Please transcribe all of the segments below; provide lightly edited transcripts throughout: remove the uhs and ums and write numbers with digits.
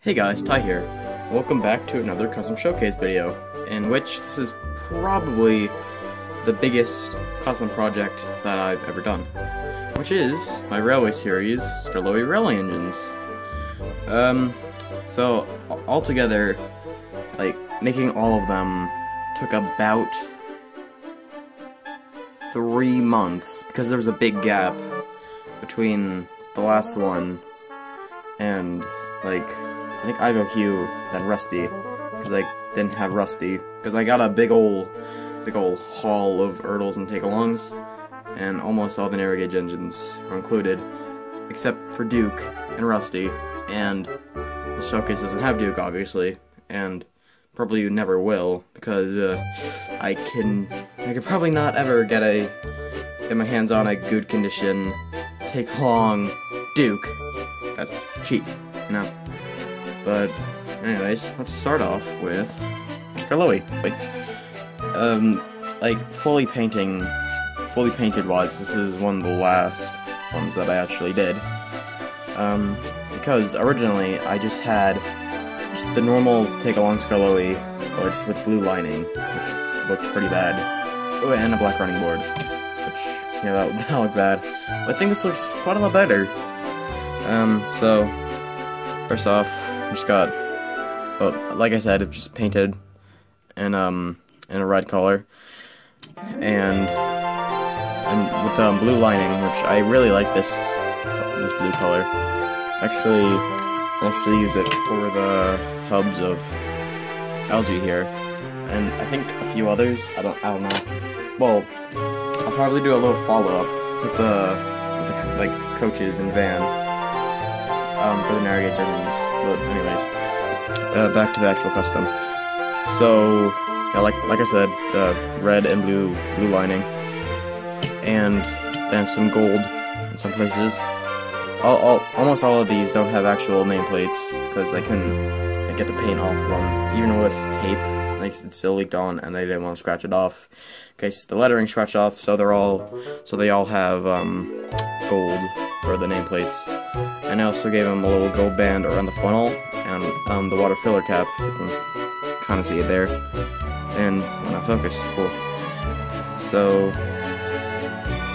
Hey guys, Ty here. Welcome back to another custom showcase video, in which this is probably the biggest custom project that I've ever done, which is my railway series, Skarloey railway engines. So altogether, like, making all of them took about 3 months, because there was a big gap between the last one and, like, I think IVOQ, then Rusty, because I didn't have Rusty, because I got a big ol' haul of Erdls and take-alongs, and almost all the narrow gauge engines were included, except for Duke and Rusty, and the showcase doesn't have Duke, obviously, and probably never will, because I could probably not ever get my hands on a good condition take-along Duke. That's cheap, you know. But, anyways, let's start off with Skarloey. Like, fully painted wise, this is one of the last ones that I actually did. Because originally I just had the normal take-along Skarloey, or just with blue lining, which looked pretty bad. Oh, and a black running board, which, yeah, that looked bad. But I think this looks quite a lot better. So, first off, just got, well, like I said, it's just painted in a red color, and with blue lining, which I really like this blue color. I actually used it for the hubs of algae here, and I think a few others. I don't know. Well, I'll probably do a little follow up with the like coaches and van for the narrow gauge engines. But anyways, back to the actual custom. So, yeah, like I said, red and blue lining, and then some gold in some places. Almost all of these don't have actual nameplates because I couldn't get the paint off them, even with tape. Like, it still leaked on, and I didn't want to scratch it off. Okay, so the lettering scratched off, so they all have gold for the nameplates. And I also gave them a little gold band around the funnel and the water filler cap. You can kind of see it there. And when I focus, cool. So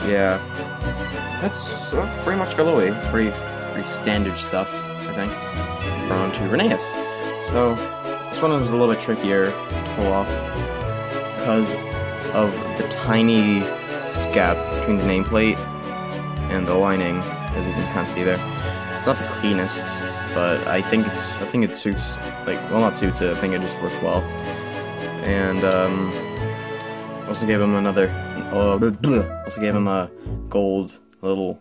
yeah, that's pretty much Skarloey. Pretty standard stuff, I think. We're on to Rheneas. So this one was a little bit trickier to pull off because of the tiny gap between the nameplate and the lining, as you can kind of see there. It's not the cleanest, but I think it suits, like, well, not suits it, I think it just works well. And also gave him a gold little,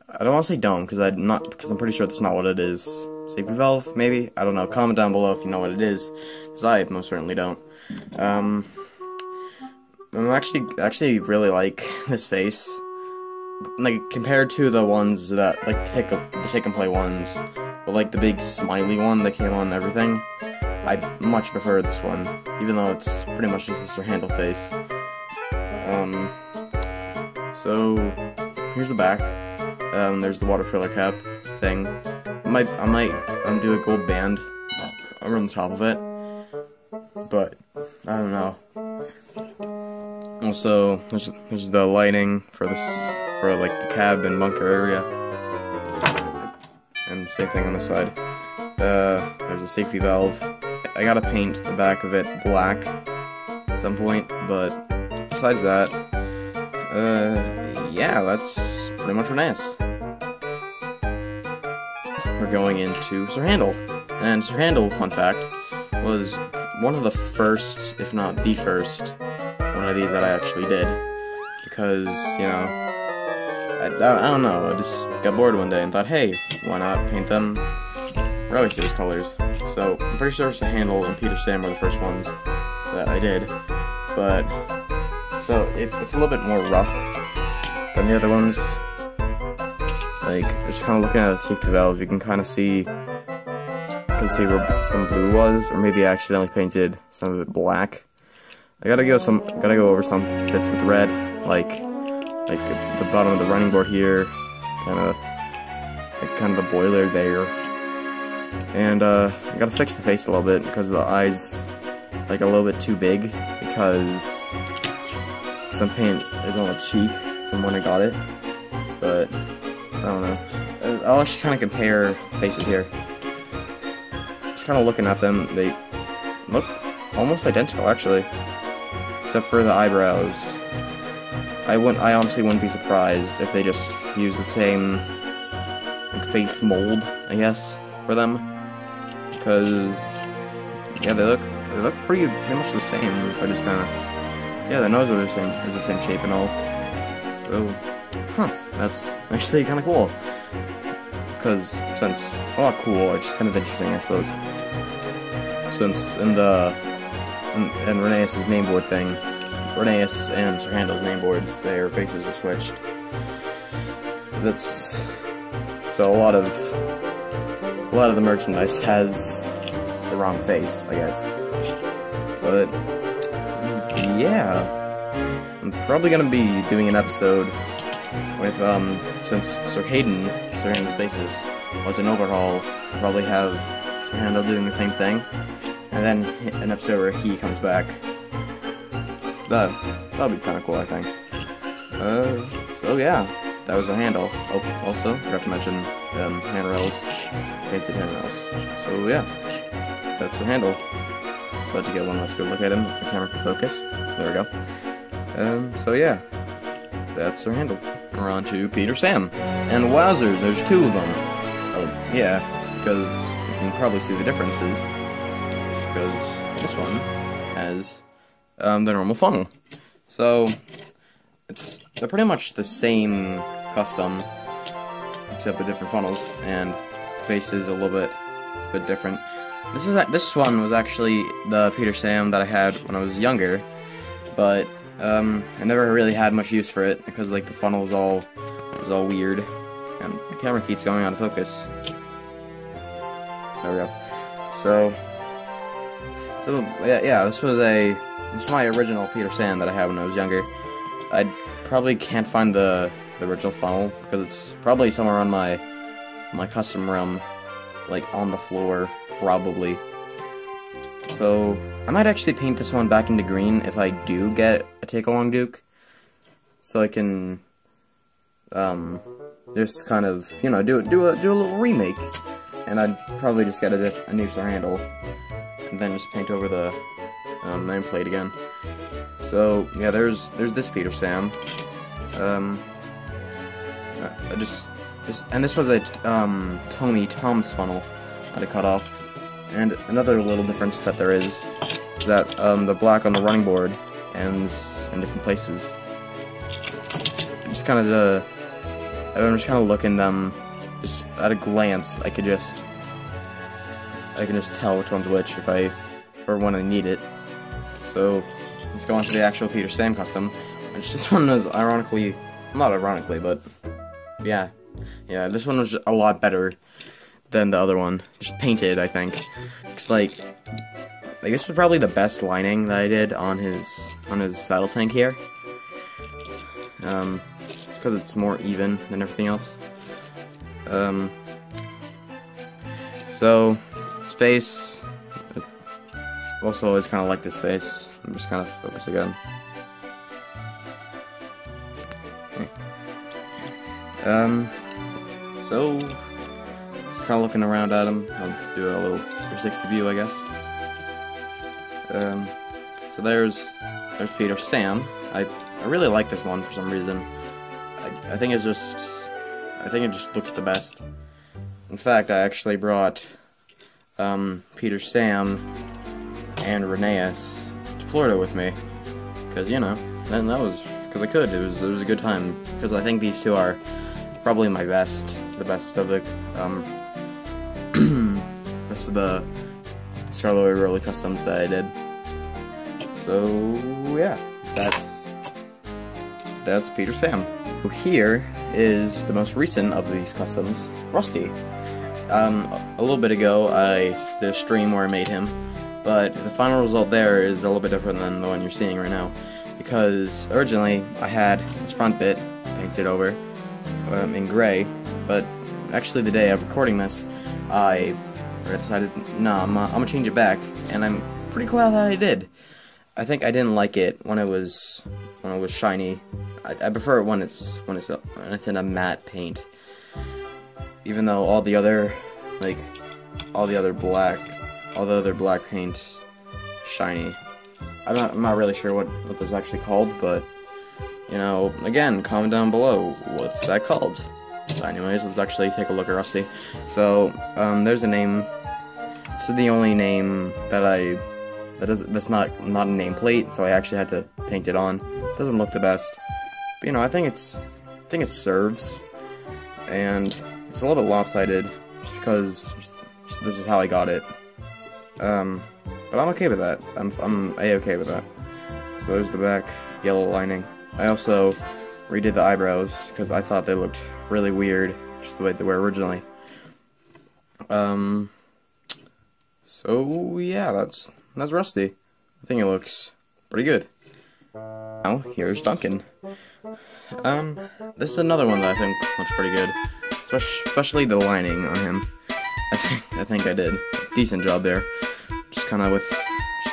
I don't want to say dome because I'm pretty sure that's not what it is. Safety valve, maybe? I don't know. Comment down below if you know what it is, because I most certainly don't. I actually really like this face. Like, compared to the ones that, like, the take and play ones, but like the big smiley one that came on everything, I much prefer this one, even though it's pretty much just a handle face. So here's the back. There's the water filler cap thing. I might do a gold band around the top of it, but I don't know. Also, there's the lighting for like the cab and bunker area, and same thing on the side. There's a safety valve. I gotta paint the back of it black at some point, but besides that, yeah, that's pretty much Rheneas. We're going into Sir Handel, and Sir Handel, fun fact, was one of the first, if not the first, one of these that I actually did, because, you know, I don't know, I just got bored one day and thought, hey, why not paint them railway series colors? So, I'm pretty sure Sir Handel and Peter Sam were the first ones that I did, but, so, it's a little bit more rough than the other ones. Like, just kind of looking at a safety valve, you can kind of see, where some blue was, or maybe I accidentally painted some of it black. I gotta go over some bits with red, like the bottom of the running board here, kind of the boiler there, And I gotta fix the face a little bit because the eyes like a little bit too big because some paint is on the cheek from when I got it. But I don't know. I'll actually kind of compare faces here. Just kind of looking at them, they look almost identical actually, except for the eyebrows. I honestly wouldn't be surprised if they just use the same like, face mold, I guess, for them, because yeah, they look pretty much the same. So I just kind of the nose is the same shape and all. So, that's actually kind of cool. Because since cool, it's just kind of interesting, I suppose. Since in Reneus' name board thing, Reneus and Sir Handel's name boards, their faces were switched. So a lot of the merchandise has the wrong face, I guess. But yeah, I'm probably gonna be doing an episode with since Sir Handel's basis was an overhaul. I'll probably have Sir Handel doing the same thing, and then an episode where he comes back. That'll be kind of cool, I think. So yeah, that was the handle. Oh, also forgot to mention handrails, painted handrails. So yeah, that's the handle. Let you get one last good look at him if the camera can focus. There we go. So yeah, that's our handle. We're on to Peter Sam. And wowzers, there's two of them. Oh, yeah, because you can probably see the differences. Because this one has the normal funnel. So, they're pretty much the same custom, except with different funnels, and the face is a bit different. This one was actually the Peter Sam that I had when I was younger, but I never really had much use for it because like the funnel was all weird, and the camera keeps going out of focus. There we go. So yeah, this was my original Peter Sam that I had when I was younger. I probably can't find the original funnel because it's probably somewhere on my custom room, like on the floor, probably. So I might actually paint this one back into green if I do get a take-along Duke, so I can just kind of do a little remake, and I'd probably just get a new Sir Handle, and then just paint over the nameplate again. So yeah, there's this Peter Sam. And this was a Tony Tom's funnel that I cut off. And another little difference that there is that the black on the running board ends in different places. I'm just kind of looking them, just at a glance. I can just tell which one's which or when I need it. So let's go on to the actual Peter Sam custom, which this one was not ironically, but yeah, this one was a lot better than the other one. Just painted, I think. It's like this was probably the best lining that I did on his saddle tank here. Because it's more even than everything else. So his face. Also, always kind of like this face. I'm just kind of focus again. So just kind of looking around at him. I'll do a little 360 view, I guess. So there's Peter Sam. I really like this one for some reason. I think it just looks the best. In fact, I actually brought Peter Sam and Reneus to Florida with me, because and that was because I could. It was a good time, because I think these two are probably the best of the rest of the Skarloey Rolly customs that I did. So yeah, that's Peter Sam. Here is the most recent of these customs, Rusty. A little bit ago I did a stream where I made him, but the final result there is a little bit different than the one you're seeing right now, because originally I had this front bit painted over in gray, but actually the day of recording this I I decided, no, I'm gonna change it back, and I'm pretty glad that I did. I think I didn't like it when it was shiny. I prefer it when it's in a matte paint. Even though all the other black paint shiny. I'm not really sure what this is actually called, but you know, again, comment down below what's that called. So anyways, let's actually take a look at Rusty. So there's a name. This is the only name that's not a nameplate, so I actually had to paint it on. It doesn't look the best, but you know, I think it serves, and it's a little bit lopsided just because this is how I got it. But I'm okay with that. I'm a-okay with that. So there's the back yellow lining. I also redid the eyebrows because I thought they looked really weird, just the way they were originally. So yeah, that's Rusty. I think it looks pretty good. Now here's Duncan. This is another one that I think looks pretty good, especially the lining on him. I think I did a decent job there, just kind of with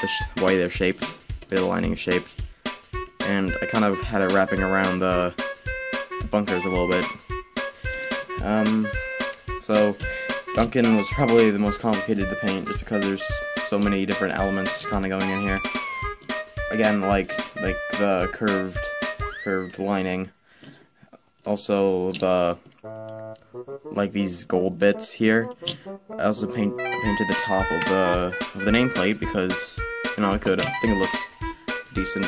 just the way they're shaped, the lining is shaped, and I kind of had it wrapping around the bunkers a little bit. So Duncan was probably the most complicated to paint, just because there's so many different elements kind of going in here. Again, like the curved lining. Also these gold bits here. I also painted the top of the nameplate because, you know, I think it looks decent.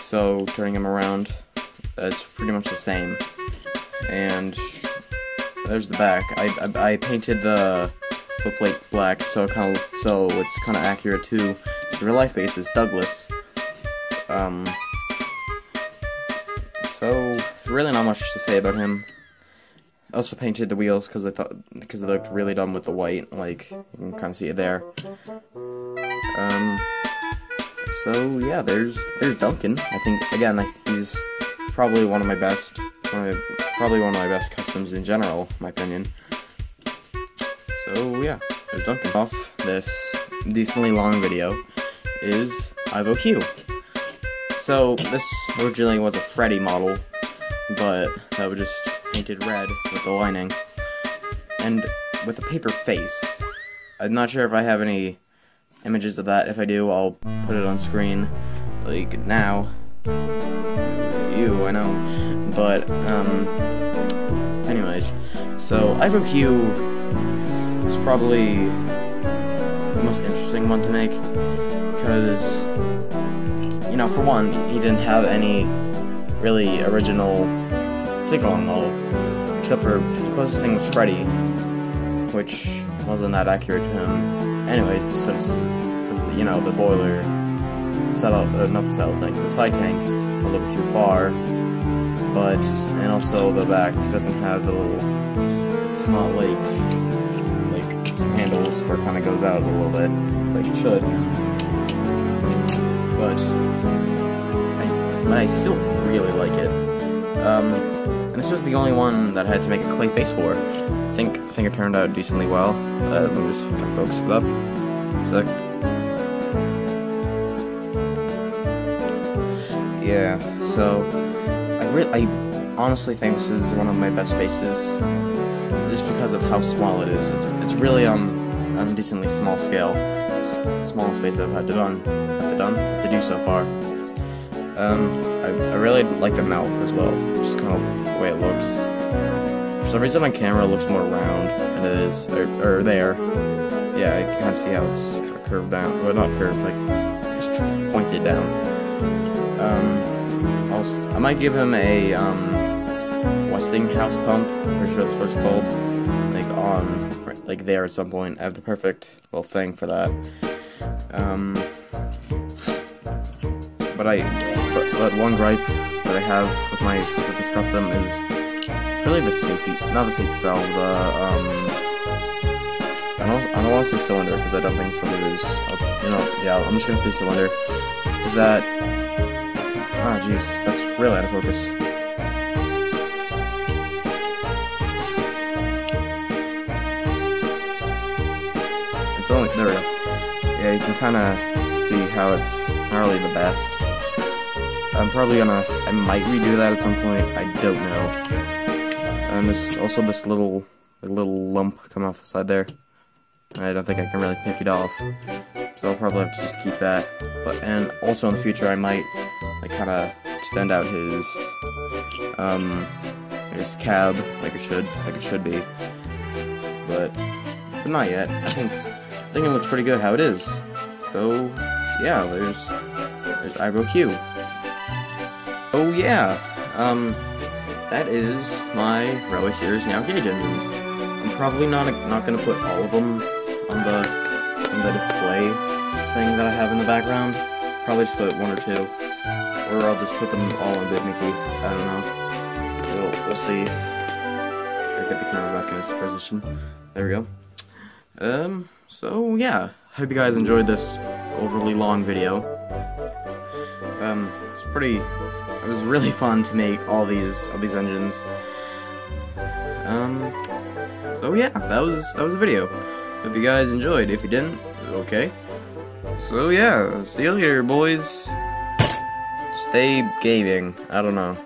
So turning them around, it's pretty much the same. And there's the back. I painted the footplate black, so it's kind of accurate to the real life basis, Douglas. So really not much to say about him. I also painted the wheels because it looked really dumb with the white. Like, you can kind of see it there. So yeah, there's Duncan. I think he's probably one of my best customs in general, in my opinion. So yeah, there's Duncan. Off this decently long video is Ivo Q. So this originally was a Freddy model, but that was just painted red with the lining and with a paper face. I'm not sure if I have any images of that. If I do, I'll put it on screen, like now. Ew, I know. But anyways, so Ivo Q was probably the most interesting one to make because, you know, for one, he didn't have any really original take-on model, except for the closest thing was Freddy, which wasn't that accurate to him. Anyways, since you know, the boiler, not the saddle tanks, the side tanks a little bit too far, and also the back doesn't have the little small like handles where it kind of goes out a little bit, like it should. But I still really like it. And this was the only one that I had to make a clay face for. I think it turned out decently well. Let me just focus it up. Yeah, so I honestly think this is one of my best faces, just because of how small it is. It's really on a decently small scale. It's the smallest face I've had to do so far. I really like the mouth as well, just kind of the way it looks. For some reason on camera it looks more round than it is, or there. Yeah, I can see how it's kind of curved down. Well, not curved, like just pointed down. Also, I might give him a Westinghouse pump. Pretty sure that's what it's called. Like there at some point. I have the perfect little thing for that. But one gripe that I have with this custom is really the safety, not the safety valve. I don't want to say cylinder because I don't think cylinder is. Yeah, I'm just gonna say cylinder. Is that? Ah, jeez, that's really out of focus. only, there we go. Yeah, you can kind of see how it's not really the best. I might redo that at some point, I don't know. And there's also this little lump coming off the side there. I don't think I can really pick it off, so I'll probably have to just keep that. And also in the future, I might like kind of extend out his, I guess cab like it should be, but not yet. I think it looks pretty good how it is. So yeah, there's IROQ. Oh yeah, that is my Railway Series Now Gauge engines. I'm probably not gonna put all of them on the display thing that I have in the background. Probably just put one or two, or I'll just put them all on Big Mickey. I don't know. We'll see. Should I get the camera back in its position? There we go. So yeah, hope you guys enjoyed this overly long video. It was really fun to make all these engines. So yeah, that was a video. Hope you guys enjoyed. If you didn't, okay. So yeah, see you later, boys. Stay gaming. I don't know.